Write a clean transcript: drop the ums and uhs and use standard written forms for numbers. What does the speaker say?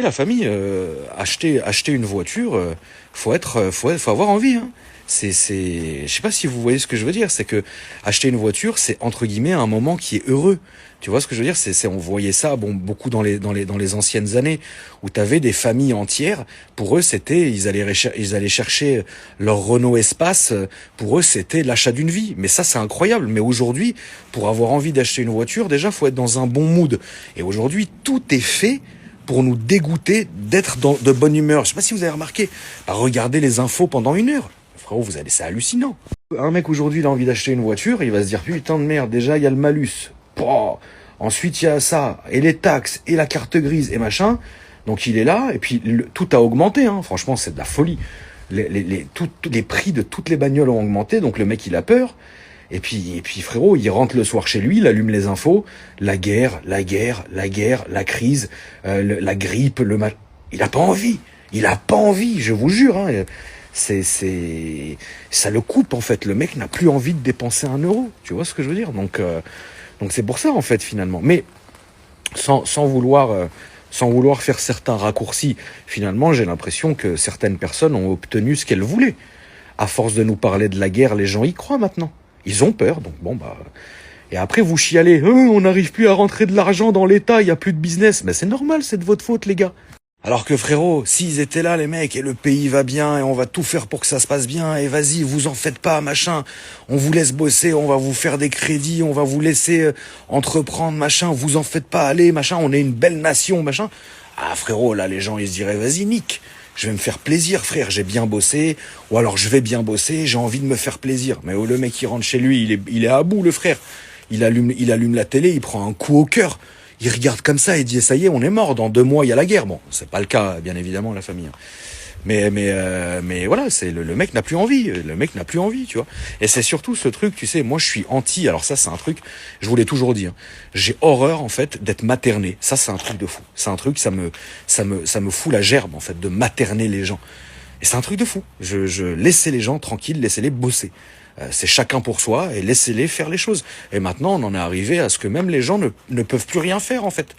savez, la famille, acheter une voiture, faut avoir envie, hein. Je sais pas si vous voyez ce que je veux dire. C'est que acheter une voiture, c'est entre guillemets un moment qui est heureux. Tu vois ce que je veux dire? On voyait ça, bon, beaucoup dans les anciennes années, où t'avais des familles entières. Pour eux, ils allaient chercher leur Renault Espace. Pour eux, c'était l'achat d'une vie. Mais ça, c'est incroyable. Mais aujourd'hui, pour avoir envie d'acheter une voiture, déjà, faut être dans un bon mood. Et aujourd'hui, tout est fait pour nous dégoûter d'être de bonne humeur. Je sais pas si vous avez remarqué. Bah, regardez les infos pendant 1 heure. Frérot, c'est hallucinant. Un mec aujourd'hui, il a envie d'acheter une voiture, il va se dire putain de merde, déjà il y a le malus. Pouah. Ensuite il y a ça, et les taxes, et la carte grise, et machin. Donc il est là, et puis tout a augmenté, hein. Franchement, c'est de la folie. Tous les prix de toutes les bagnoles ont augmenté, donc le mec il a peur. Et puis frérot, il rentre le soir chez lui, il allume les infos, la guerre, la crise, la grippe, il a pas envie. Il a pas envie, je vous jure, hein. Ça le coupe en fait. Le mec n'a plus envie de dépenser 1 euro. Tu vois ce que je veux dire? Donc c'est pour ça en fait finalement. Mais sans vouloir faire certains raccourcis, finalement j'ai l'impression que certaines personnes ont obtenu ce qu'elles voulaient. À force de nous parler de la guerre, les gens y croient maintenant. Ils ont peur, donc bon bah. Et après vous chialez, on n'arrive plus à rentrer de l'argent dans l'État, il y a plus de business. Mais c'est normal, c'est de votre faute les gars. Alors que frérot, s'ils étaient là les mecs, et le pays va bien, et on va tout faire pour que ça se passe bien, et vas-y, vous en faites pas, machin, on vous laisse bosser, on va vous faire des crédits, on va vous laisser entreprendre, machin, vous en faites pas, allez, machin, on est une belle nation, machin. Ah frérot, là les gens ils se diraient, vas-y nique, je vais me faire plaisir frère, j'ai bien bossé, ou alors je vais bien bosser, j'ai envie de me faire plaisir. Mais le mec il rentre chez lui, il est à bout le frère, il allume la télé, il prend un coup au cœur. Il regarde comme ça et dit ça y est, on est mort, dans 2 mois il y a la guerre. Bon, c'est pas le cas bien évidemment la famille. Mais voilà, c'est le mec n'a plus envie, tu vois. Et c'est surtout ce truc, tu sais, moi je suis anti. Alors ça c'est un truc, je vous l'ai toujours dit. Hein, j'ai horreur en fait d'être materné. Ça c'est un truc de fou. C'est un truc, ça me fout la gerbe en fait de materner les gens. Et c'est un truc de fou. Laissez les gens tranquilles, laissez-les bosser. C'est chacun pour soi et laissez-les faire les choses. Et maintenant, on en est arrivé à ce que même les gens ne peuvent plus rien faire, en fait.